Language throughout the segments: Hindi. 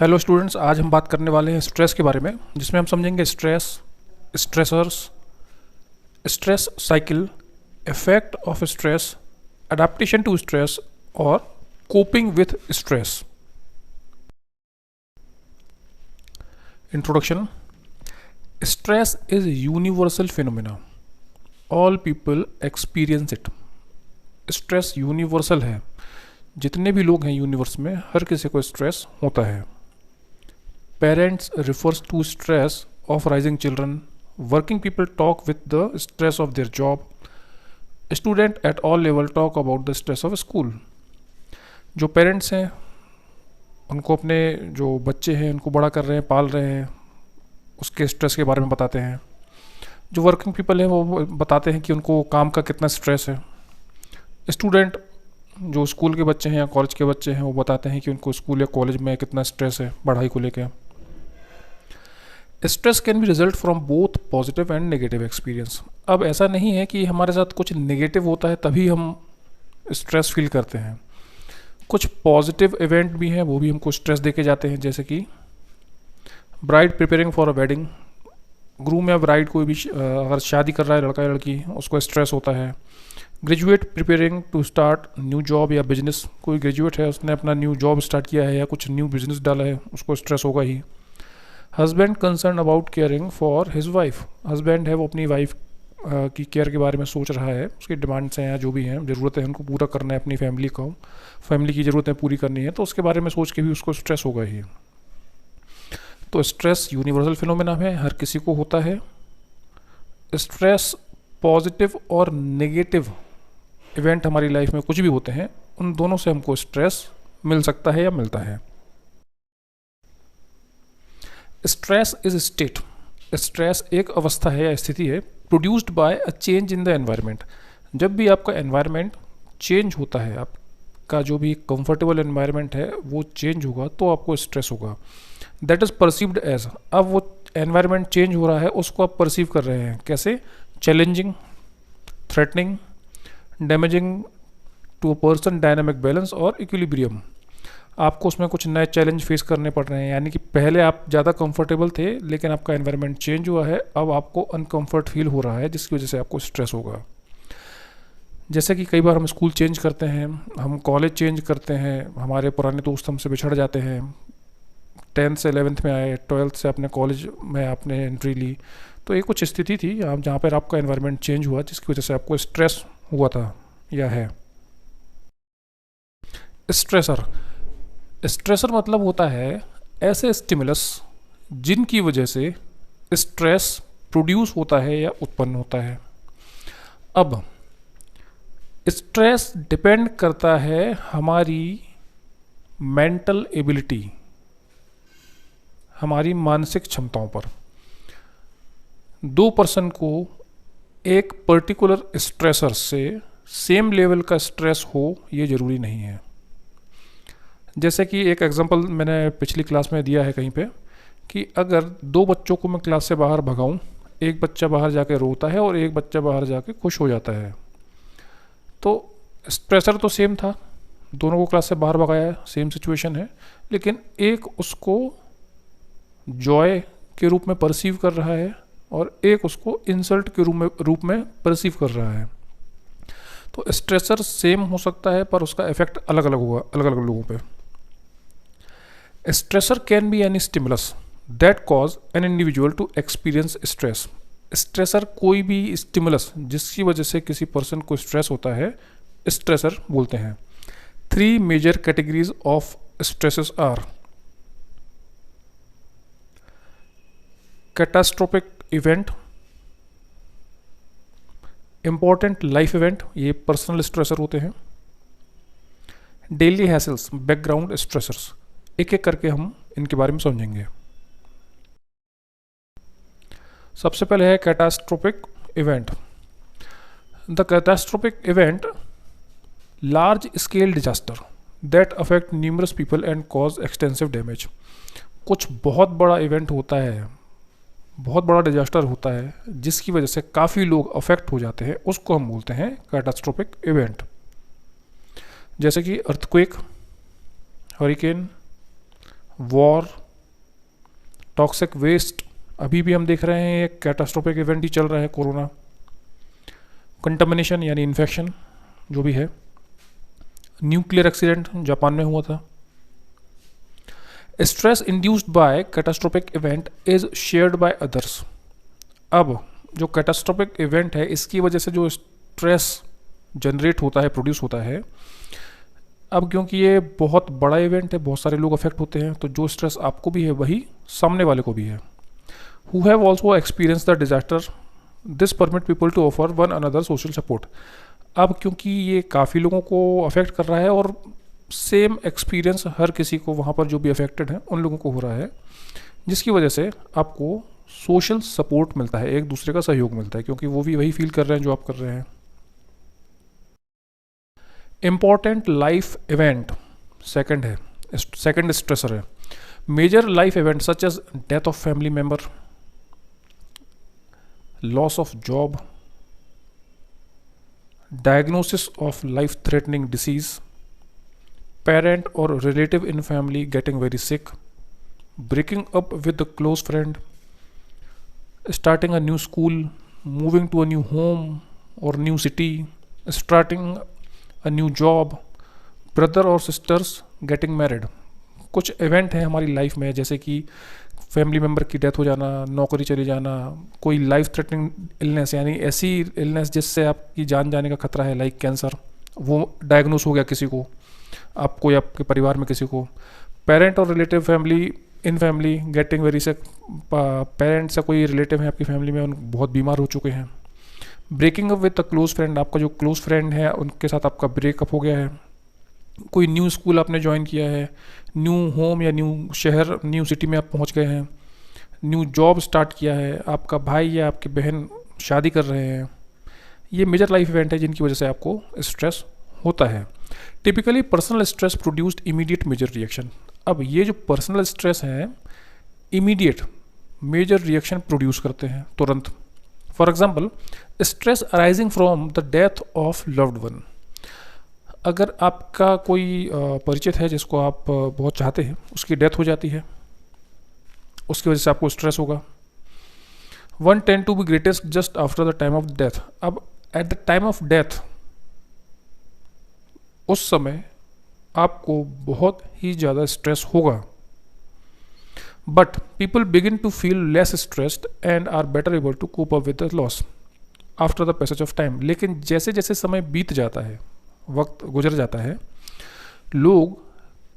हेलो स्टूडेंट्स, आज हम बात करने वाले हैं स्ट्रेस के बारे में, जिसमें हम समझेंगे stress, stressors, stress cycle, effect of stress, adaptation to stress और coping with stress. Introduction. Stress is universal phenomena, all people experience it. Stress universal है, जितने भी लोग हैं यूनिवर्स में हर किसी को स्ट्रेस होता है। Parents refers to stress of rising children. Working people talk with the stress of their job. Student at all level talk about the stress of school. जो पेरेंट्स हैं उनको अपने जो बच्चे हैं उनको बड़ा कर रहे हैं, पाल रहे हैं, उसके स्ट्रेस के बारे में बताते हैं। जो वर्किंग पीपल हैं वो बताते हैं कि उनको काम का कितना स्ट्रेस है। स्टूडेंट जो स्कूल के बच्चे हैं या कॉलेज के बच्चे हैं वो बताते हैं कि उनको स्कूल या कॉलेज में कितना स्ट्रेस है पढ़ाई को लेकर। Stress can be result from both positive and negative experience. अब ऐसा नहीं है कि हमारे साथ कुछ नेगेटिव होता है तभी हम स्ट्रेस फील करते हैं। कुछ पॉजिटिव इवेंट भी हैं, वो भी हमको स्ट्रेस देके जाते हैं, जैसे कि bride preparing for a wedding. Groom या ब्राइड कोई भी अगर शादी कर रहा है लड़का या लड़की, उसको स्ट्रेस होता है। Graduate preparing to start new job या बिजनेस, कोई ग्रेजुएट है उसने अपना न्यू जॉब स्टार्ट किया है या कुछ न्यू बिजनेस डाला है, उसको स्ट्रेस होगा ही। Husband concern about caring for his wife, husband है वो अपनी वाइफ की केयर के बारे में सोच रहा है, उसकी डिमांड्स हैं या जो भी हैं ज़रूरतें हैं उनको पूरा करना है, अपनी फैमिली की ज़रूरतें पूरी करनी है, तो उसके बारे में सोच के भी उसको स्ट्रेस होगा ही। तो स्ट्रेस यूनिवर्सल फिनोमेना है, हर किसी को होता है। स्ट्रेस पॉजिटिव और नेगेटिव इवेंट हमारी लाइफ में कुछ भी होते हैं, उन दोनों से हमको स्ट्रेस मिल सकता है या मिलता है। स्ट्रेस इज स्टेट, स्ट्रेस एक अवस्था है या स्थिति है produced by a change in the environment. जब भी आपका एनवायरनमेंट चेंज होता है, आपका जो भी कंफर्टेबल एनवायरनमेंट है वो चेंज होगा तो आपको स्ट्रेस होगा। दैट इज़ परसीव्ड एज, अब वो एनवायरनमेंट चेंज हो रहा है उसको आप परसीव कर रहे हैं कैसे? Challenging, threatening, damaging to a person dynamic balance और इक्विलिब्रियम। आपको उसमें कुछ नए चैलेंज फेस करने पड़ रहे हैं, यानी कि पहले आप ज़्यादा कंफर्टेबल थे लेकिन आपका एनवायरनमेंट चेंज हुआ है, अब आपको अनकंफर्ट फील हो रहा है जिसकी वजह से आपको स्ट्रेस होगा। जैसे कि कई बार हम स्कूल चेंज करते हैं, हम कॉलेज चेंज करते हैं, हमारे पुराने दोस्त हमसे बिछड़ जाते हैं, 10th से 11th में आए, 12th से अपने कॉलेज में आपने एंट्री ली, तो ये कुछ स्थिति थी जहाँ पर आपका एनवायरनमेंट चेंज हुआ जिसकी वजह से आपको स्ट्रेस हुआ था या है। स्ट्रेसर, स्ट्रेसर मतलब होता है ऐसे स्टिमुलस जिनकी वजह से स्ट्रेस प्रोड्यूस होता है या उत्पन्न होता है। अब स्ट्रेस डिपेंड करता है हमारी मेंटल एबिलिटी, हमारी मानसिक क्षमताओं पर। दो पर्सन को एक पर्टिकुलर स्ट्रेसर से सेम लेवल का स्ट्रेस हो ये ज़रूरी नहीं है। जैसे कि एक एग्जांपल मैंने पिछली क्लास में दिया है कहीं पे, कि अगर दो बच्चों को मैं क्लास से बाहर भगाऊं, एक बच्चा बाहर जाके रोता है और एक बच्चा बाहर जाके खुश हो जाता है, तो स्ट्रेसर तो सेम था, दोनों को क्लास से बाहर भगाया, सेम सिचुएशन है, लेकिन एक उसको जॉय के रूप में परसीव कर रहा है और एक उसको इंसल्ट के रूप में परसीव कर रहा है। तो स्ट्रेसर सेम हो सकता है पर उसका इफेक्ट अलग अलग होगा अलग अलग लोगों पे। Stressor can be any stimulus that cause an individual to experience stress. Stressor कोई भी स्टिमुलस जिसकी वजह से किसी पर्सन को स्ट्रेस होता है, स्ट्रेसर बोलते हैं। 3 major categories of stresses are catastrophic event, important life event, ये पर्सनल स्ट्रेसर होते हैं। डेली हैसल्स, बैकग्राउंड स्ट्रेसर्स, एक एक करके हम इनके बारे में समझेंगे। सबसे पहले है catastrophic event. The catastrophic event, large scale disaster that affect numerous people and cause extensive damage. कुछ बहुत बड़ा इवेंट होता है, बहुत बड़ा डिजास्टर होता है जिसकी वजह से काफ़ी लोग अफेक्ट हो जाते हैं, उसको हम बोलते हैं कैटास्ट्रोफिक इवेंट। जैसे कि earthquake, hurricane, war, toxic waste, अभी भी हम देख रहे हैं एक कैटास्ट्रोफिक इवेंट ही चल रहा है कोरोना, कंटामिनेशन यानी इन्फेक्शन जो भी है, न्यूक्लियर एक्सीडेंट जापान में हुआ था। Stress induced by catastrophic event is shared by others. अब जो कैटास्ट्रोफिक इवेंट है इसकी वजह से जो स्ट्रेस जनरेट होता है, प्रोड्यूस होता है, अब क्योंकि ये बहुत बड़ा इवेंट है, बहुत सारे लोग अफेक्ट होते हैं, तो जो स्ट्रेस आपको भी है वही सामने वाले को भी है। Who have also experience the disaster, this permit people to offer one another social support. अब क्योंकि ये काफ़ी लोगों को अफेक्ट कर रहा है और सेम एक्सपीरियंस हर किसी को वहाँ पर जो भी अफेक्टेड है उन लोगों को हो रहा है, जिसकी वजह से आपको सोशल सपोर्ट मिलता है, एक दूसरे का सहयोग मिलता है, क्योंकि वो भी वही फील कर रहे हैं जो आप कर रहे हैं। इम्पॉर्टेंट लाइफ इवेंट सेकंड है, सेकंड स्ट्रेसर है। Major life event such as death of family member, loss of job, diagnosis of life threatening disease, parent or relative in family getting very sick, breaking up with a close friend, starting a new school, moving to a new home or new city, starting a new job, brother or sisters getting married। कुछ इवेंट हैं हमारी लाइफ में, जैसे कि फैमिली मेम्बर की डेथ हो जाना, नौकरी चली जाना, कोई लाइफ थ्रेटनिंग इलनेस यानी ऐसी इलनेस जिससे आपकी जान जाने का खतरा है, लाइक कैंसर, वो डायग्नोस हो गया किसी को, आपको या आपके परिवार में किसी को। पेरेंट और relative family in family getting very sick, parents या कोई रिलेटिव है आपकी फैमिली में, उन बहुत बीमार हो चुके हैं। Breaking up with a close friend, आपका जो क्लोज फ्रेंड है उनके साथ आपका ब्रेकअप हो गया है। कोई न्यू स्कूल आपने ज्वाइन किया है, न्यू होम या न्यू शहर, न्यू सिटी में आप पहुंच गए हैं, न्यू जॉब स्टार्ट किया है, आपका भाई या आपकी बहन शादी कर रहे हैं। ये मेजर लाइफ इवेंट है जिनकी वजह से आपको स्ट्रेस होता है। Typically personal stress produced immediate major reaction. अब ये जो पर्सनल स्ट्रेस है इमीडिएट मेजर रिएक्शन प्रोड्यूस करते हैं तुरंत। For example, stress arising from the death of loved one. अगर आपका कोई परिचित है जिसको आप बहुत चाहते हैं, उसकी डेथ हो जाती है, उसकी वजह से आपको स्ट्रेस होगा। One tend to be greatest just after the time of death. अब at the time of death, उस समय आपको बहुत ही ज़्यादा स्ट्रेस होगा, but people begin to feel less stressed and are better able to cope up with the loss after the passage of time. लेकिन जैसे जैसे समय बीत जाता है, वक्त गुजर जाता है, लोग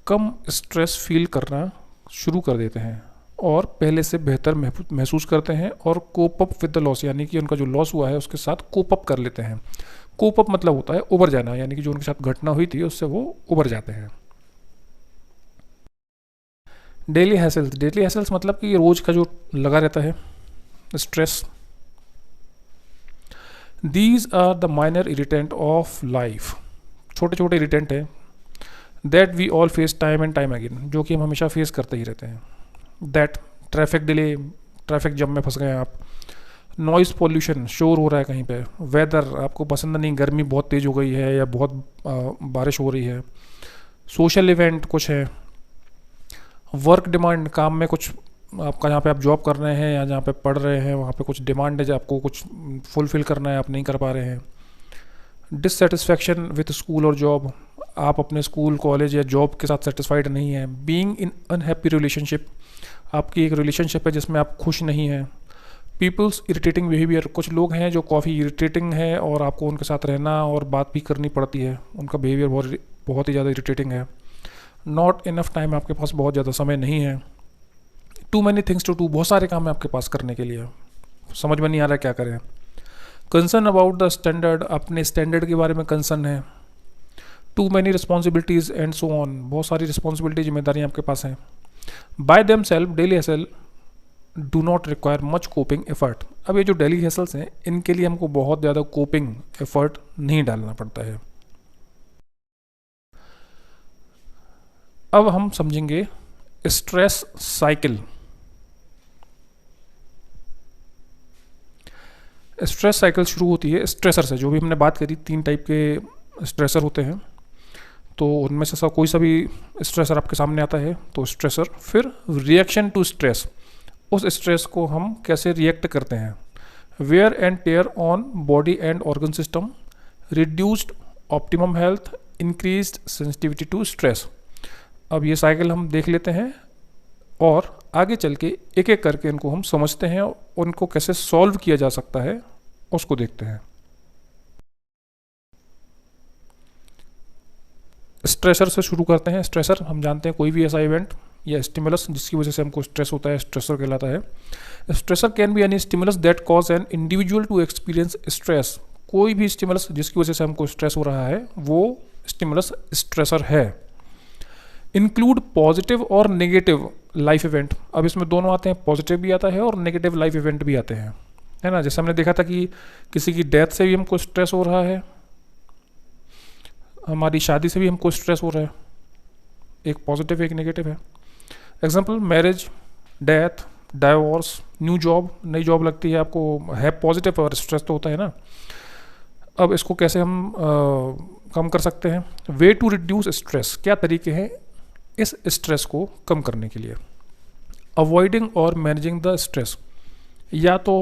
कम स्ट्रेस फील करना शुरू कर देते हैं और पहले से बेहतर महसूस करते हैं और cope up with the loss, यानी कि उनका जो लॉस हुआ है उसके साथ कोप अप कर लेते हैं। कोप अप मतलब होता है उबर जाना, यानी कि जो उनके साथ घटना हुई थी उससे वो उबर जाते हैं। डेली हैसल्स, डेली हैसल्स मतलब कि रोज का जो लगा रहता है stress. These are the minor irritant of life, छोटे छोटे इरिटेंट हैं that we all face time and time again, जो कि हम हमेशा फेस करते ही रहते हैं। दैट ट्रैफिक डिले, ट्रैफिक जम में फंस गए आप, नॉइज़ पोल्यूशन, शोर हो रहा है कहीं पे, वेदर आपको पसंद नहीं, गर्मी बहुत तेज़ हो गई है या बहुत बारिश हो रही है, सोशल इवेंट कुछ है, वर्क डिमांड, काम में कुछ आपका जहाँ पे आप जॉब कर रहे हैं या जहाँ पे पढ़ रहे हैं वहाँ पे कुछ डिमांड है जो आपको कुछ फुलफिल करना है, आप नहीं कर पा रहे हैं। डिससेटिस्फैक्शन विथ स्कूल और जॉब, आप अपने स्कूल कॉलेज या जॉब के साथ सेटिस्फाइड नहीं है। बीइंग इन अनहैप्पी रिलेशनशिप, आपकी एक रिलेशनशिप है जिसमें आप खुश नहीं हैं। पीपल्स इरिटेटिंग बिहेवियर, कुछ लोग हैं जो काफ़ी इरिटेटिंग है और आपको उनके साथ रहना और बात भी करनी पड़ती है, उनका बिहेवियर बहुत ही ज़्यादा इरिटेटिंग है। नॉट इनफ टाइम, आपके पास बहुत ज़्यादा समय नहीं है। Too many things to do, बहुत सारे काम है आपके पास करने के लिए, समझ में नहीं आ रहा क्या करें। कंसर्न अबाउट द स्टैंडर्ड, अपने स्टैंडर्ड के बारे में कंसर्न है। Too many responsibilities and so on, बहुत सारी रिस्पॉन्सिबिलिटी जिम्मेदारियाँ आपके पास हैं। By them self daily hassle do not require much coping effort. अब ये जो डेली हसल्स हैं इनके लिए हमको बहुत ज़्यादा कोपिंग एफर्ट नहीं डालना पड़ता है। अब हम समझेंगे स्ट्रेस साइकिल। स्ट्रेस साइकिल शुरू होती है स्ट्रेसर से, जो भी हमने बात करी, तीन टाइप के स्ट्रेसर होते हैं। तो उनमें से कोई सा भी स्ट्रेसर आपके सामने आता है तो स्ट्रेसर, फिर रिएक्शन टू स्ट्रेस, उस स्ट्रेस को हम कैसे रिएक्ट करते हैं, wear and tear on body and organ system, reduced optimum health, increased sensitivity to stress. अब ये साइकिल हम देख लेते हैं और आगे चल के एक एक करके इनको हम समझते हैं, उनको कैसे सॉल्व किया जा सकता है उसको देखते हैं। स्ट्रेसर से शुरू करते हैं। स्ट्रेसर हम जानते हैं कोई भी ऐसा इवेंट या स्टिमुलस जिसकी वजह से हमको स्ट्रेस होता है, स्ट्रेसर कहलाता है। Stressor can be any stimulus that cause an individual to experience stress. कोई भी स्टिमुलस जिसकी वजह से हमको स्ट्रेस हो रहा है वो स्टिमुलस स्ट्रेसर है। इंक्लूड पॉजिटिव और नेगेटिव लाइफ इवेंट। अब इसमें दोनों आते हैं, पॉजिटिव भी आता है और नेगेटिव लाइफ इवेंट भी आते हैं, है ना। जैसे हमने देखा था कि किसी की डेथ से भी हमको स्ट्रेस हो रहा है, हमारी शादी से भी हमको स्ट्रेस हो रहा है, एक पॉजिटिव एक नेगेटिव है। Example marriage, death, divorce, new job, नई जॉब लगती है आपको, है पॉजिटिव और स्ट्रेस तो होता है ना। अब इसको कैसे हम कम कर सकते हैं? वे टू रिड्यूस स्ट्रेस, क्या तरीके हैं इस स्ट्रेस को कम करने के लिए? अवॉइडिंग और मैनेजिंग द स्ट्रेस, या तो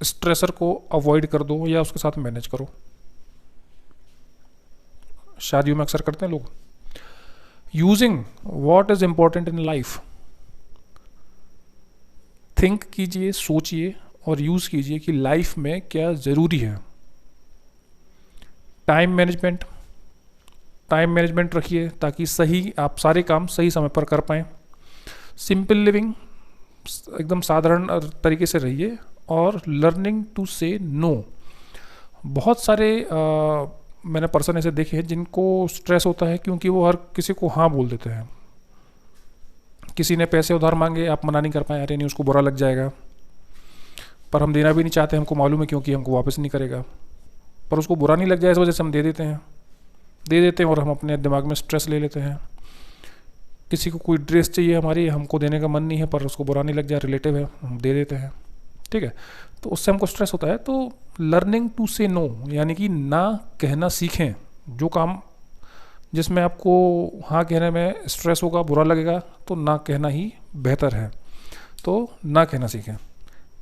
स्ट्रेसर को अवॉइड कर दो या उसके साथ मैनेज करो। शादियों में अक्सर करते हैं लोग। Using what is important in life, think कीजिए, सोचिए और यूज कीजिए कि लाइफ में क्या जरूरी है। टाइम मैनेजमेंट, टाइम मैनेजमेंट रखिए ताकि सही आप सारे काम सही समय पर कर पाएँ। सिंपल लिविंग, एकदम साधारण तरीके से रहिए। और लर्निंग टू से नो। बहुत सारे मैंने पर्सन ऐसे देखे हैं जिनको स्ट्रेस होता है क्योंकि वो हर किसी को हाँ बोल देते हैं। किसी ने पैसे उधार मांगे, आप मना नहीं कर पाए, अरे नहीं उसको बुरा लग जाएगा, पर हम देना भी नहीं चाहते, हमको मालूम है क्योंकि हमको वापस नहीं करेगा, पर उसको बुरा नहीं लग जाए इस वजह से हम दे देते हैं और हम अपने दिमाग में स्ट्रेस ले लेते हैं। किसी को कोई ड्रेस चाहिए हमारी, हमको देने का मन नहीं है पर उसको बुरा नहीं लग जाए, रिलेटिव है, हम दे देते हैं, ठीक है, तो उससे हमको स्ट्रेस होता है। तो लर्निंग टू से नो, यानी कि ना कहना सीखें। जो काम जिसमें आपको हाँ कहने में स्ट्रेस होगा, बुरा लगेगा, तो ना कहना ही बेहतर है। तो ना कहना सीखें।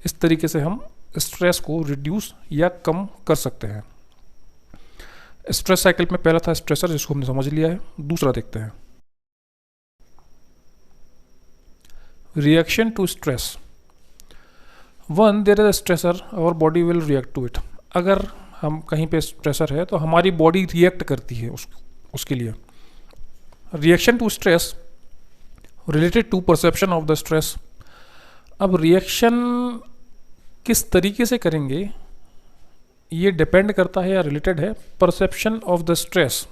इस तरीके से हम स्ट्रेस को रिड्यूस या कम कर सकते हैं। स्ट्रेस साइकिल में पहला था स्ट्रेसर, जिसको हमने समझ लिया है। दूसरा देखते हैं, reaction to stress. One, there is a stressor, our body will react to it. अगर हम कहीं पे स्ट्रेसर है तो हमारी बॉडी रिएक्ट करती है उसके लिए। Reaction to stress related to perception of the stress. अब रिएक्शन किस तरीके से करेंगे ये डिपेंड करता है या रिलेटेड है परसेप्शन ऑफ द स्ट्रेस।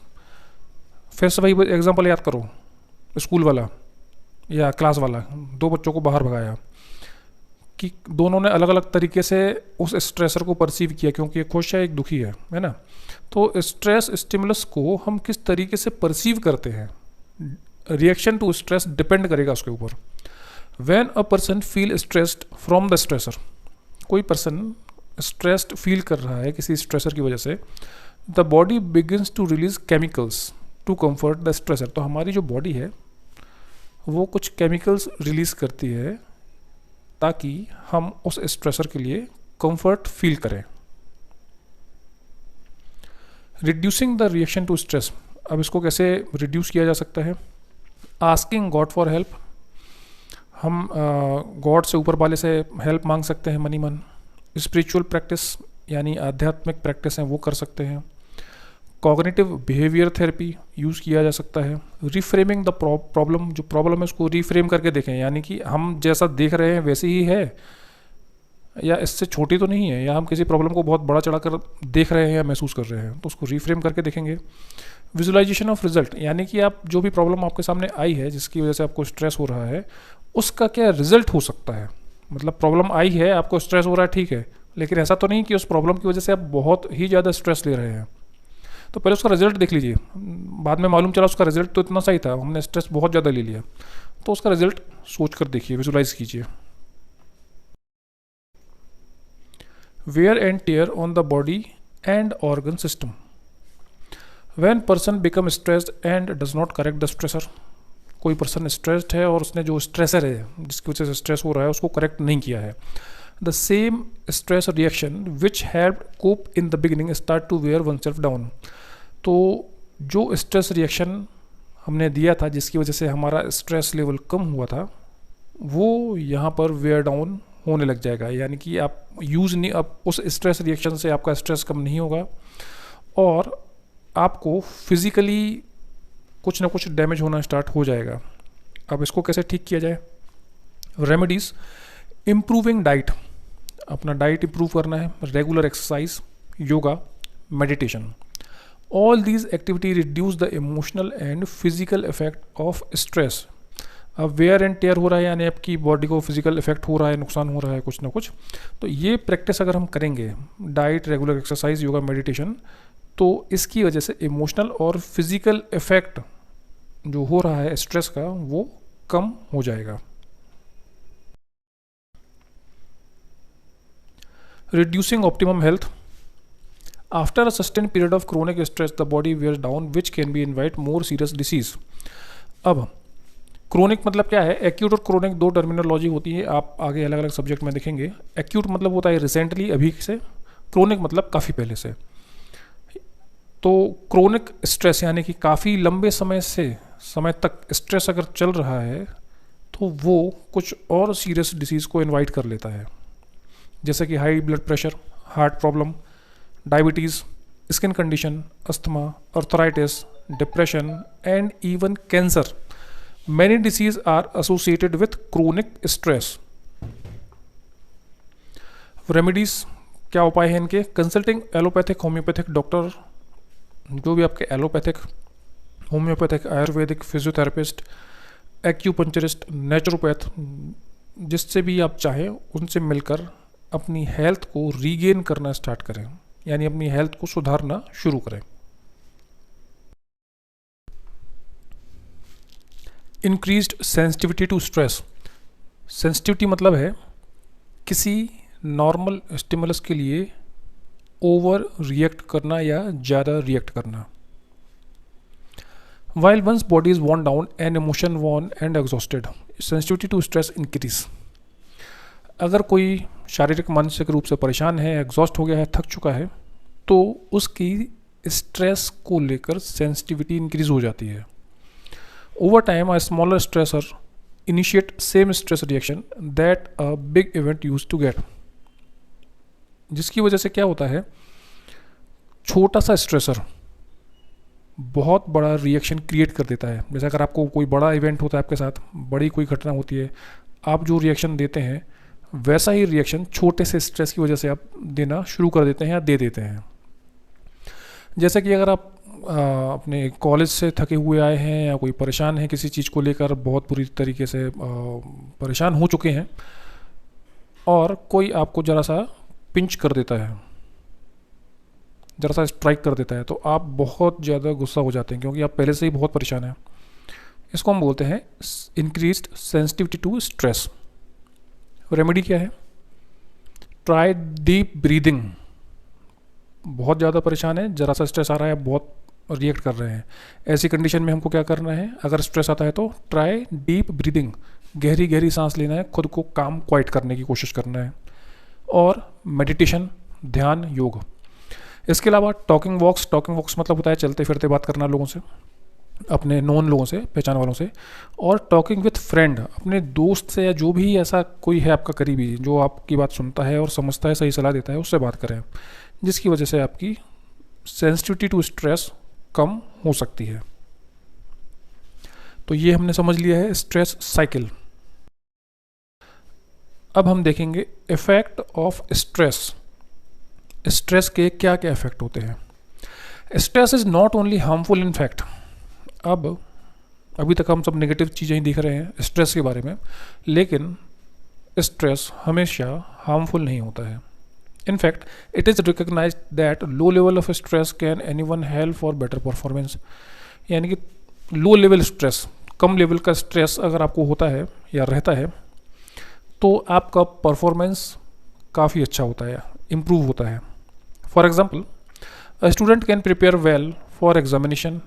फिर से भाई एग्जांपल याद करो, स्कूल वाला या क्लास वाला, दो बच्चों को बाहर भगाया कि दोनों ने अलग अलग तरीके से उस स्ट्रेसर को परसीव किया, क्योंकि एक खुश है एक दुखी है ना। तो स्ट्रेस स्टिमुलस को हम किस तरीके से परसीव करते हैं, रिएक्शन टू स्ट्रेस डिपेंड करेगा उसके ऊपर। When a person feel stressed from the stressor, कोई पर्सन स्ट्रेस्ड फील कर रहा है किसी स्ट्रेसर की वजह से, the body begins to release chemicals to comfort the stressor. तो हमारी जो बॉडी है वो कुछ केमिकल्स रिलीज करती है ताकि हम उस स्ट्रेसर के लिए कंफर्ट फील करें। Reducing the reaction to stress, अब इसको कैसे रिड्यूस किया जा सकता है? आस्किंग गॉड फॉर हेल्प, हम गॉड से, ऊपर वाले से हेल्प मांग सकते हैं मनी मन। स्पिरिचुअल प्रैक्टिस यानी आध्यात्मिक प्रैक्टिस हैं वो कर सकते हैं। कॉग्निटिव बिहेवियर थेरेपी यूज़ किया जा सकता है। रिफ्रेमिंग द प्रॉब्लम, जो प्रॉब्लम है उसको रिफ्रेम करके देखें, यानी कि हम जैसा देख रहे हैं वैसे ही है या इससे छोटी तो नहीं है, या हम किसी प्रॉब्लम को बहुत बड़ा चढ़ाकर देख रहे हैं या महसूस कर रहे हैं, तो उसको रिफ्रेम करके देखेंगे। विजुअलाइजेशन ऑफ रिजल्ट, यानी कि आप जो भी प्रॉब्लम आपके सामने आई है जिसकी वजह से आपको स्ट्रेस हो रहा है, उसका क्या रिजल्ट हो सकता है। मतलब प्रॉब्लम आई है, आपको स्ट्रेस हो रहा है, ठीक है, लेकिन ऐसा तो नहीं कि उस प्रॉब्लम की वजह से आप बहुत ही ज़्यादा स्ट्रेस ले रहे हैं। तो पहले उसका रिजल्ट देख लीजिए, बाद में मालूम चला उसका रिजल्ट तो इतना सही था, हमने स्ट्रेस बहुत ज़्यादा ले लिया, तो उसका रिजल्ट सोच कर देखिए, विजुलाइज कीजिए। Wear and tear on the body and organ system. When person become stressed and does not correct the stressor, कोई पर्सन स्ट्रेस्ड है और उसने जो स्ट्रेसर है जिसकी वजह से स्ट्रेस हो रहा है उसको करेक्ट नहीं किया है, the same stress reaction which help cope in the beginning start to wear one self down. तो जो स्ट्रेस रिएक्शन हमने दिया था जिसकी वजह से हमारा स्ट्रेस लेवल कम हुआ था, वो यहाँ पर वेयर डाउन होने लग जाएगा। यानी कि आप यूज़ नहीं, अब उस स्ट्रेस रिएक्शन से आपका स्ट्रेस कम नहीं होगा और आपको फिज़िकली कुछ ना कुछ डैमेज होना स्टार्ट हो जाएगा। अब इसको कैसे ठीक किया जाए? रेमेडीज़, इम्प्रूविंग डाइट, अपना डाइट इम्प्रूव करना है, regular exercise, yoga, meditation, all these activity reduce the emotional and physical effect of stress. अब वेयर एंड टेयर हो रहा है यानी आपकी बॉडी को फिजिकल इफेक्ट हो रहा है, नुकसान हो रहा है कुछ ना कुछ, तो ये प्रैक्टिस अगर हम करेंगे, diet, regular exercise, yoga, meditation, तो इसकी वजह से इमोशनल और फिजिकल इफेक्ट जो हो रहा है स्ट्रेस का वो कम हो जाएगा। Reducing optimum health, after a sustain period of chronic stress the body wears down which can be invite more serious disease. अब क्रोनिक मतलब क्या है? एक्यूट और क्रोनिक दो टर्मिनोलॉजी होती है, आप आगे अलग अलग सब्जेक्ट में देखेंगे। एक्यूट मतलब होता है रिसेंटली, अभी से, क्रोनिक मतलब काफ़ी पहले से। तो क्रोनिक स्ट्रेस यानी कि काफ़ी लंबे समय तक स्ट्रेस अगर चल रहा है तो वो कुछ और सीरियस डिसीज़ को इनवाइट कर लेता है, जैसे कि high blood pressure, heart problem, diabetes, skin condition, asthma, arthritis, depression and even cancer. Many disease are associated with chronic stress. Remedies, क्या उपाय हैं इनके? कंसल्टिंग एलोपैथिक, होम्योपैथिक डॉक्टर, जो भी आपके allopathic, homeopathic, Ayurvedic, physiotherapist, acupuncturist, naturopath, जिससे भी आप चाहें उनसे मिलकर अपनी हेल्थ को रीगेन करना स्टार्ट करें, यानी अपनी हेल्थ को सुधारना शुरू करें। Increased sensitivity to stress, sensitivity मतलब है किसी नॉर्मल स्टिमुलस के लिए ओवर रिएक्ट करना या ज़्यादा रिएक्ट करना। While once body is worn down and emotion worn and exhausted, sensitivity to stress increase. अगर कोई शारीरिक मानसिक रूप से परेशान है, एग्जॉस्ट हो गया है, थक चुका है, तो उसकी स्ट्रेस को लेकर सेंसिटिविटी इंक्रीज हो जाती है। Over time a smaller stressor initiate same stress reaction that a big event use to get, जिसकी वजह से क्या होता है, छोटा सा स्ट्रेसर बहुत बड़ा रिएक्शन क्रिएट कर देता है। जैसे अगर आपको कोई बड़ा इवेंट होता है, आपके साथ बड़ी कोई घटना होती है, आप जो रिएक्शन देते हैं वैसा ही रिएक्शन छोटे से स्ट्रेस की वजह से आप देना शुरू कर देते हैं या दे देते हैं। जैसे कि अगर आप अपने कॉलेज से थके हुए आए हैं या कोई परेशान है किसी चीज़ को लेकर, बहुत बुरी तरीके से परेशान हो चुके हैं, और कोई आपको ज़रा सा पिंच कर देता है, ज़रा सा स्ट्राइक कर देता है, तो आप बहुत ज़्यादा गुस्सा हो जाते हैं क्योंकि आप पहले से ही बहुत परेशान हैं। इसको हम बोलते हैं increased sensitivity to stress. Remedy क्या है? Try deep breathing. बहुत ज़्यादा परेशान है, ज़रा सा स्ट्रेस आ रहा है, बहुत रिएक्ट कर रहे हैं, ऐसी कंडीशन में हमको क्या करना है? अगर स्ट्रेस आता है तो ट्राई डीप ब्रीदिंग, गहरी गहरी सांस लेना है, खुद को काम क्वाइट करने की कोशिश करना है, और मेडिटेशन, ध्यान, योग। इसके अलावा टॉकिंग वॉक्स मतलब होता है चलते फिरते बात करना लोगों से, अपने नॉन लोगों से, पहचान वालों से, और टॉकिंग विथ फ्रेंड, अपने दोस्त से या जो भी ऐसा कोई है आपका करीबी जो आपकी बात सुनता है और समझता है, सही सलाह देता है, उससे बात करें, जिसकी वजह से आपकी सेंसिटिविटी टू स्ट्रेस कम हो सकती है। तो ये हमने समझ लिया है स्ट्रेस साइकिल। अब हम देखेंगे इफेक्ट ऑफ स्ट्रेस। स्ट्रेस के क्या क्या इफेक्ट होते हैं? Stress is not only harmful in fact. अब अभी तक हम सब नेगेटिव चीज़ें ही दिख रहे हैं स्ट्रेस के बारे में, लेकिन स्ट्रेस हमेशा हार्मफुल नहीं होता है। In fact, it is recognized that low level of stress can anyone help for better performance। यानी कि लो लेवल स्ट्रेस, कम लेवल का स्ट्रेस अगर आपको होता है या रहता है तो आपका परफॉर्मेंस काफ़ी अच्छा होता है, इम्प्रूव होता है। For example, a student can prepare well for examination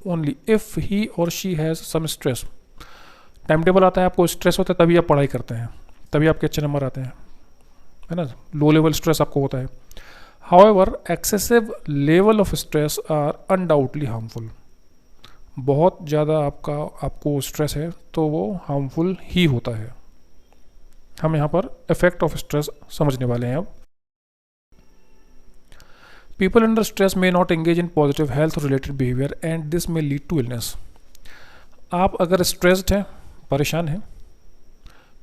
only if he or she has some stress. Time table आता है, आपको स्ट्रेस होता है तभी आप पढ़ाई करते हैं, तभी आपके अच्छे नंबर आते हैं, है ना। लो लेवल स्ट्रेस आपको होता है। However excessive level of stress are undoubtedly harmful. बहुत ज़्यादा आपको स्ट्रेस है तो वो हार्मफुल ही होता है। हम यहाँ पर इफेक्ट ऑफ स्ट्रेस समझने वाले हैं अब। People under stress may not engage in positive health related behaviour and this may lead to illness. आप अगर स्ट्रेस्ड हैं, परेशान हैं,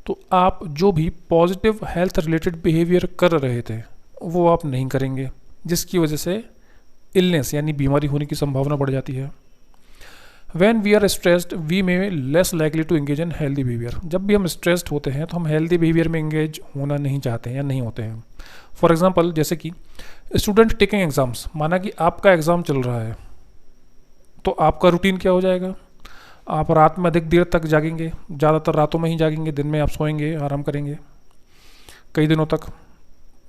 तो आप जो भी पॉजिटिव हेल्थ रिलेटेड बिहेवियर कर रहे थे वो आप नहीं करेंगे, जिसकी वजह से इलनेस यानी बीमारी होने की संभावना बढ़ जाती है। When we are stressed, we may less likely to engage in healthy behavior। जब भी हम स्ट्रेस्ड होते हैं तो हम हेल्दी बिहेवियर में इंगेज होना नहीं चाहते हैं या नहीं होते हैं। फॉर एग्जाम्पल, जैसे कि स्टूडेंट टेकिंग एग्जाम्स, माना कि आपका एग्ज़ाम चल रहा है, तो आपका रूटीन क्या हो जाएगा? आप रात में अधिक देर तक जागेंगे, ज़्यादातर रातों में ही जागेंगे, दिन में आप सोएंगे, आराम करेंगे कई दिनों तक।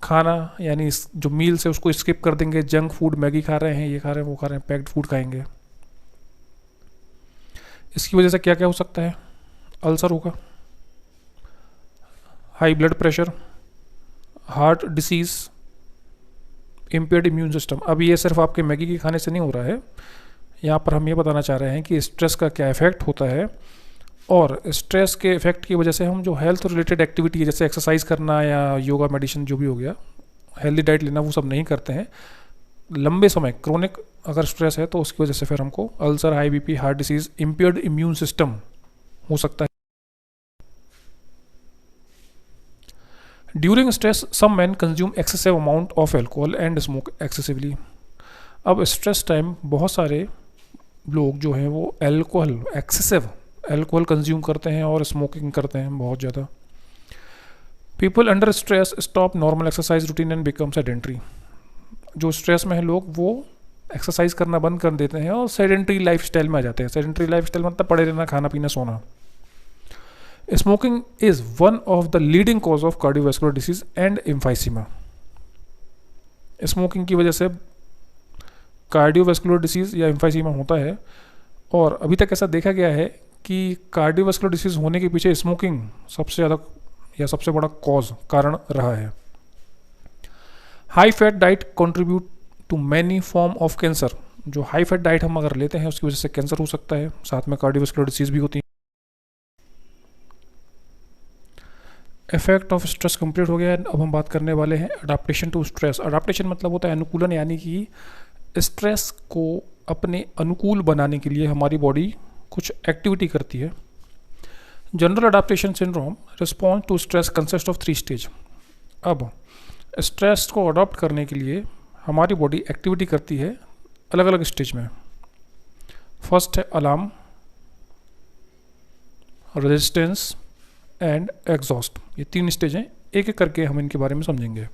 खाना यानी जो मील्स है उसको स्किप कर देंगे, जंक फूड, मैगी खा रहे हैं, ये खा रहे हैं, वो खा रहे हैं, पैक्ड फूड खाएंगे। इसकी वजह से क्या क्या हो सकता है? अल्सर होगा, high blood pressure, heart disease, impaired immune system. अब ये सिर्फ आपके मैगी के खाने से नहीं हो रहा है, यहाँ पर हम ये बताना चाह रहे हैं कि स्ट्रेस का क्या इफेक्ट होता है, और स्ट्रेस के इफेक्ट की वजह से हम जो हेल्थ रिलेटेड एक्टिविटी जैसे एक्सरसाइज करना या योगा मेडिसिन जो भी हो गया, हेल्दी डाइट लेना, वो सब नहीं करते हैं। लंबे समय क्रोनिक अगर स्ट्रेस है तो उसकी वजह से फिर हमको ulcer, high BP, heart disease, impaired immune system हो सकता है। During stress some man consume excessive amount of alcohol and smoke excessively. अब स्ट्रेस टाइम बहुत सारे लोग जो हैं वो एक्सेसिव एल्कोहल कंज्यूम करते हैं और स्मोकिंग करते हैं बहुत ज़्यादा। People under stress stop normal exercise routine and become sedentary. जो स्ट्रेस में है लोग वो एक्सरसाइज करना बंद कर देते हैं और सेडेंट्री लाइफस्टाइल में आ जाते हैं। सेडेंट्री लाइफस्टाइल मतलब पड़े रहना, खाना पीना, सोना। Smoking is one of the leading cause of cardiovascular disease and emphysema. Smoking की वजह से कार्डियोवैस्कुलर डिसीज या एम्फाइसीमा होता है, और अभी तक ऐसा देखा गया है कि कार्डियोवैस्कुलर डिसीज होने के पीछे स्मोकिंग सबसे ज़्यादा या सबसे बड़ा कारण रहा है। High fat diet contribute to many form of cancer. जो हाई फैट डाइट हम अगर लेते हैं उसकी वजह से कैंसर हो सकता है, साथ में कार्डियोवैस्कुलर डिसीज भी होती है। इफेक्ट ऑफ स्ट्रेस कंप्लीट हो गया। अब हम बात करने वाले हैं अडाप्टेशन टू स्ट्रेस। अडाप्टेशन मतलब होता है अनुकूलन, यानी कि स्ट्रेस को अपने अनुकूल बनाने के लिए हमारी बॉडी कुछ एक्टिविटी करती है। General adaptation syndrome response to stress consist of 3 stage. अब स्ट्रेस को अडॉप्ट करने के लिए हमारी बॉडी एक्टिविटी करती है अलग अलग स्टेज में। फर्स्ट है अलार्म, रेजिस्टेंस एंड एग्जॉस्ट। ये 3 स्टेज हैं, एक एक करके हम इनके बारे में समझेंगे।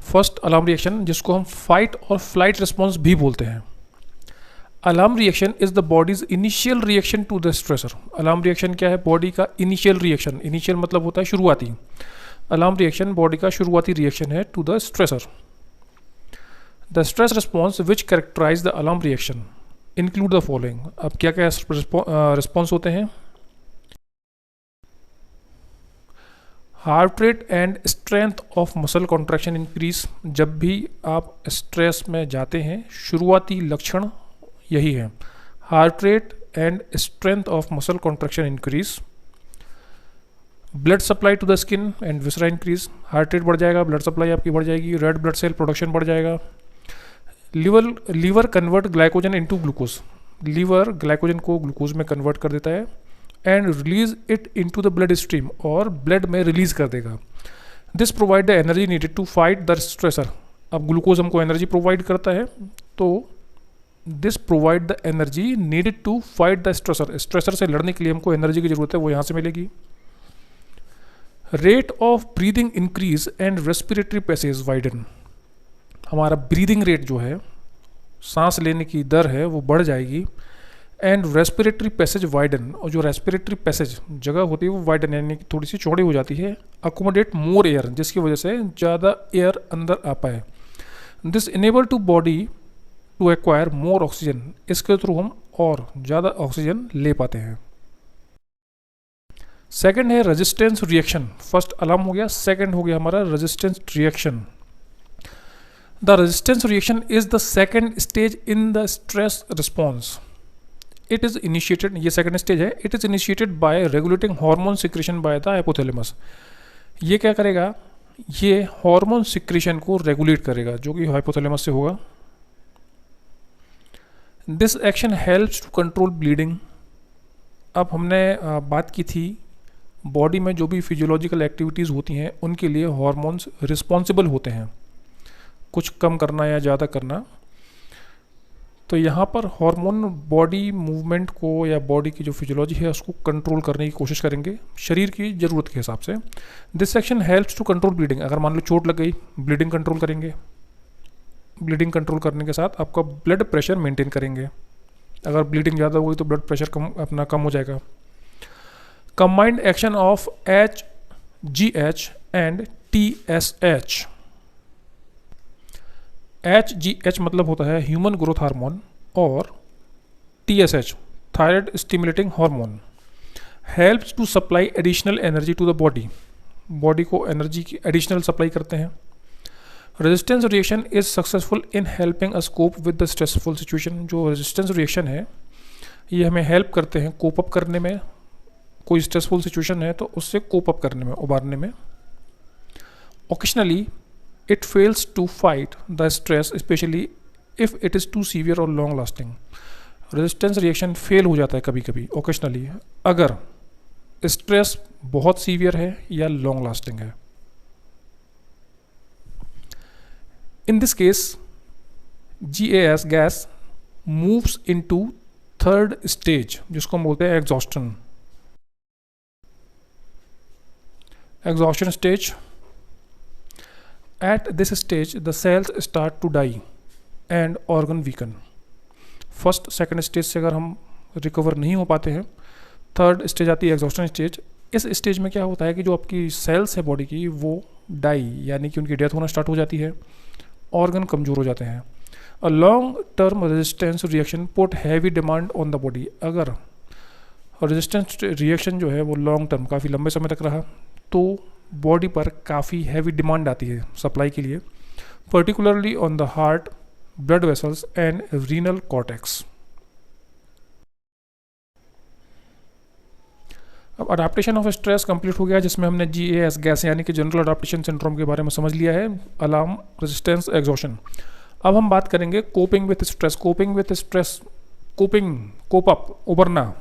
फर्स्ट अलार्म रिएक्शन, जिसको हम फाइट और फ्लाइट रिस्पॉन्स भी बोलते हैं। Alarm reaction is the body's initial reaction to the stressor. Alarm reaction क्या है? बॉडी का इनिशियल रिएक्शन। इनिशियल मतलब होता है शुरुआती। अलार्म रिएक्शन बॉडी का शुरुआती रिएक्शन है to the stressor. The stress response which characterize the alarm reaction include the following. अब क्या क्या रिस्पॉन्स होते हैं? Heart rate and strength of muscle contraction increase. जब भी आप स्ट्रेस में जाते हैं शुरुआती लक्षण यही है, heart rate and strength of muscle contraction increase. Blood supply to the skin and viscera increase. Heart rate बढ़ जाएगा, ब्लड सप्लाई आपकी बढ़ जाएगी, रेड ब्लड सेल प्रोडक्शन बढ़ जाएगा। Liver convert glycogen into glucose. Liver glycogen को ग्लूकोज में कन्वर्ट कर देता है and release it into the blood stream, और ब्लड में रिलीज कर देगा। This provide the energy needed to fight the stressor. अब ग्लूकोज हमको एनर्जी प्रोवाइड करता है, तो this provide the energy needed to fight the stressor. Stressor से लड़ने के लिए हमको एनर्जी की जरूरत है, वो यहाँ से मिलेगी। Rate of breathing increase and respiratory passage widen. हमारा ब्रीदिंग रेट जो है, सांस लेने की दर है, वो बढ़ जाएगी। एंड रेस्पिरेटरी पैसेज वाइडन, और जो रेस्पिरेटरी पैसेज जगह होती है वो वाइडन यानी कि थोड़ी सी चौड़ी हो जाती है। अकोमोडेट मोर एयर, जिसकी वजह से ज़्यादा एयर अंदर आ पाए। This enable to body to acquire more oxygen, इसके थ्रू हम और ज़्यादा ऑक्सीजन ले पाते हैं। सेकंड है रेजिस्टेंस रिएक्शन। फर्स्ट अलार्म हो गया, सेकंड हो गया हमारा resistance reaction. The resistance reaction is the second stage in the stress response. It is initiated, ये सेकंड स्टेज है, it is initiated by regulating hormone secretion by the hypothalamus. ये क्या करेगा, ये हार्मोन सिक्रेशन को रेगुलेट करेगा जो कि हाइपोथैलेमस से होगा। This action helps to control bleeding. अब हमने बात की थी बॉडी में जो भी फिजियोलॉजिकल एक्टिविटीज़ होती हैं उनके लिए हार्मोन्स रिस्पॉन्सिबल होते हैं, कुछ कम करना या ज़्यादा करना। तो यहाँ पर हार्मोन बॉडी मूवमेंट को या बॉडी की जो फिजियोलॉजी है उसको कंट्रोल करने की कोशिश करेंगे शरीर की ज़रूरत के हिसाब से। This action helps to control bleeding. अगर मान लो चोट लग गई, ब्लीडिंग कंट्रोल करेंगे। ब्लीडिंग कंट्रोल करने के साथ आपका ब्लड प्रेशर मेंटेन करेंगे। अगर ब्लीडिंग ज़्यादा हो गई तो ब्लड प्रेशर कम हो जाएगा। Combined action of HGH and TSH। HGH मतलब होता है ह्यूमन ग्रोथ हार्मोन और TSH thyroid stimulating hormone. Helps to supply additional energy to the body. Body को एनर्जी की एडिशनल सप्लाई करते हैं। Resistance reaction is successful in helping us cope with the stressful situation. जो रेजिस्टेंस रिएक्शन है ये हमें हेल्प करते हैं कोप अप करने में। कोई स्ट्रेसफुल सिचुएशन है तो उससे कोप अप करने में, उबारने में। Occasionally it fails to fight the stress especially if it is too severe or long lasting। Resistance reaction fail हो जाता है कभी कभी ओकेशनली अगर स्ट्रेस बहुत सीवियर है या लॉन्ग लास्टिंग है। In this case GAS gas moves into third stage जिसको हम बोलते हैं exhaustion. Exhaustion stage. At this stage, the cells start to die and organ weaken। First second stage से अगर हम रिकवर नहीं हो पाते हैं, थर्ड स्टेज आती है एग्जॉस्टन स्टेज। इस स्टेज में क्या होता है कि जो आपकी सेल्स है बॉडी की वो डाई यानी कि उनकी डेथ होना स्टार्ट हो जाती है, ऑर्गन कमज़ोर हो जाते हैं। A long term resistance reaction put heavy demand on the body. अगर रेजिस्टेंस रिएक्शन जो है वो लॉन्ग टर्म काफ़ी लंबे समय तक रहा तो बॉडी पर काफ़ी हैवी डिमांड आती है सप्लाई के लिए, particularly on the heart, blood vessels and renal cortex. अब अडाप्टेशन ऑफ स्ट्रेस कंप्लीट हो गया जिसमें हमने GAS गैस यानी कि जनरल अडाप्टेशन सिंड्रोम के बारे में समझ लिया है, अलार्म, रेजिस्टेंस, एग्जॉशन। अब हम बात करेंगे coping with stress. Coping with stress, cope up, उबरना।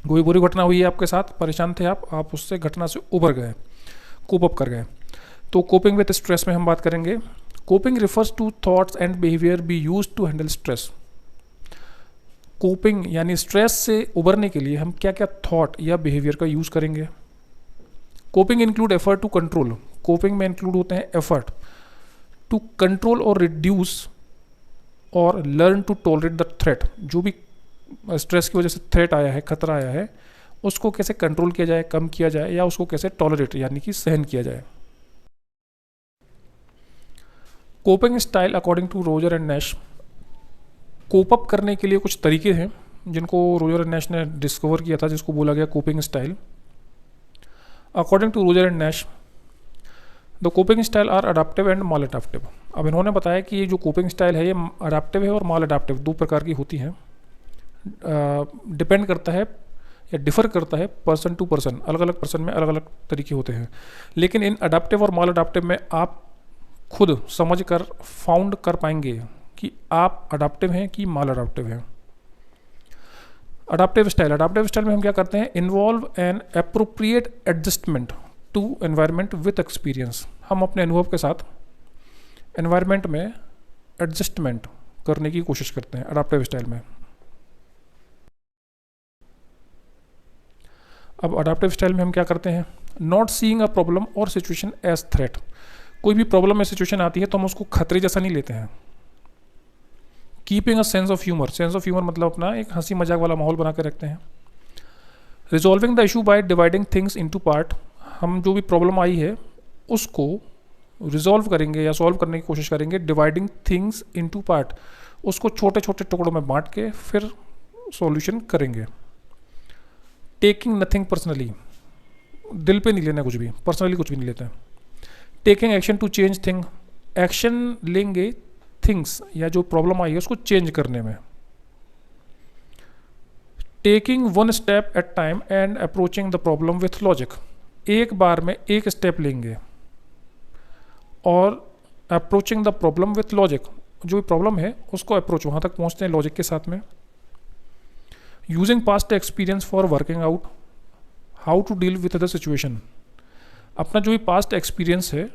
कोई बुरी घटना हुई है आपके साथ, परेशान थे आप उससे घटना से उबर गए, कोप अप कर गए, तो कोपिंग विथ स्ट्रेस में हम बात करेंगे। Coping refers to thoughts and behavior be use to handle stress. Coping यानी स्ट्रेस से उबरने के लिए हम क्या क्या थॉट या बिहेवियर का यूज करेंगे। Coping include effort to control. Coping में इंक्लूड होते हैं एफर्ट टू कंट्रोल और रिड्यूस और learn to tolerate the threat. जो भी स्ट्रेस की वजह से थ्रेट आया है, खतरा आया है, उसको कैसे कंट्रोल किया जाए, कम किया जाए, या उसको कैसे टॉलरेट यानी कि सहन किया जाए। Coping style according to Roger and Nash. Cope up करने के लिए कुछ तरीके हैं जिनको रोजर एंड नैश ने डिस्कवर किया था, जिसको बोला गया coping style. According to Roger and Nash the coping style are adaptive and maladaptive. अब इन्होंने बताया कि ये जो कोपिंग स्टाइल है ये अडाप्टिव है और माल अडाप्टिव, दो प्रकार की होती हैं। डिपेंड करता है या डिफ़र करता है पर्सन टू पर्सन, अलग अलग पर्सन में अलग अलग तरीके होते हैं। लेकिन इन अडाप्टिव और माल अडाप्टिव में आप खुद समझ कर फाउंड कर पाएंगे कि आप अडाप्टिव हैं कि माल अडाप्टिव हैं। अडाप्टिव स्टाइल में हम क्या करते हैं, involve an appropriate adjustment to environment with experience. हम अपने अनुभव के साथ एनवायरनमेंट में एडजस्टमेंट करने की कोशिश करते हैं अडाप्टिव स्टाइल में। अब अडाप्टिव स्टाइल में हम क्या करते हैं, नॉट सीइंग अ प्रॉब्लम और सिचुएशन एज थ्रेट। कोई भी प्रॉब्लम या सिचुएशन आती है तो हम उसको खतरे जैसा नहीं लेते हैं। Keeping a sense of humour. Sense of humour मतलब अपना एक हंसी मजाक वाला माहौल बना के रखते हैं। Resolving the issue by dividing things into part. हम जो भी प्रॉब्लम आई है उसको रिजॉल्व करेंगे या सॉल्व करने की कोशिश करेंगे डिवाइडिंग थिंग्स इनटू पार्ट, उसको छोटे छोटे टुकड़ों में बांट के फिर सॉल्यूशन करेंगे। टेकिंग नथिंग पर्सनली, दिल पे नहीं लेना कुछ भी, पर्सनली कुछ भी नहीं लेते हैं। Taking action to change thing, action लेंगे थिंग्स या जो प्रॉब्लम आई है उसको चेंज करने में। Taking one step at time and approaching the problem with logic, एक बार में एक स्टेप लेंगे और approaching the problem with logic, जो भी प्रॉब्लम है उसको अप्रोच वहाँ तक पहुँचते हैं लॉजिक के साथ में। Using past experience for working out how to deal with the situation, अपना जो भी पास्ट एक्सपीरियंस है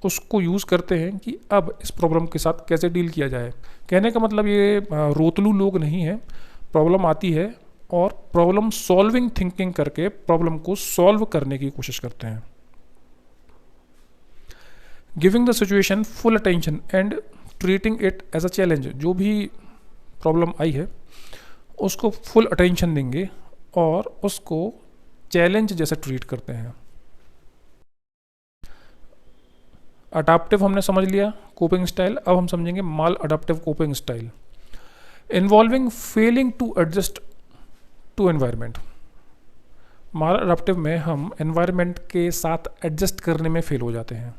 उसको यूज़ करते हैं कि अब इस प्रॉब्लम के साथ कैसे डील किया जाए। कहने का मतलब ये रोतलू लोग नहीं है, प्रॉब्लम आती है और प्रॉब्लम सॉल्विंग थिंकिंग करके प्रॉब्लम को सॉल्व करने की कोशिश करते हैं। Giving the situation full attention and treating it as a challenge, जो भी प्रॉब्लम आई है उसको फुल अटेंशन देंगे और उसको चैलेंज जैसे ट्रीट करते हैं। अडाप्टिव हमने समझ लिया कोपिंग स्टाइल, अब हम समझेंगे maladaptive coping style. Involving failing to adjust to environment, maladaptive में हम एनवायरनमेंट के साथ एडजस्ट करने में फेल हो जाते हैं।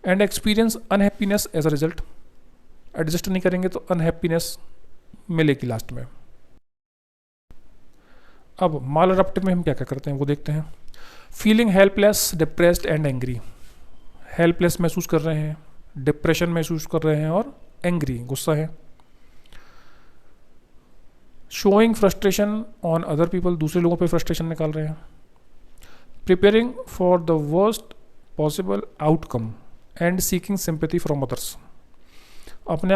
And experience unhappiness as a result, adjust नहीं करेंगे तो अनहैप्पीनेस मिलेगी लास्ट में। अब माल अडाप्टिव में हम क्या क्या करते हैं वो देखते हैं। Feeling helpless, depressed and angry, helpless महसूस कर रहे हैं, डिप्रेशन महसूस कर रहे हैं और एंग्री गुस्सा है। Showing frustration on other people, दूसरे लोगों पे फ्रस्ट्रेशन निकाल रहे हैं। Preparing for the worst possible outcome and seeking sympathy from others, अपने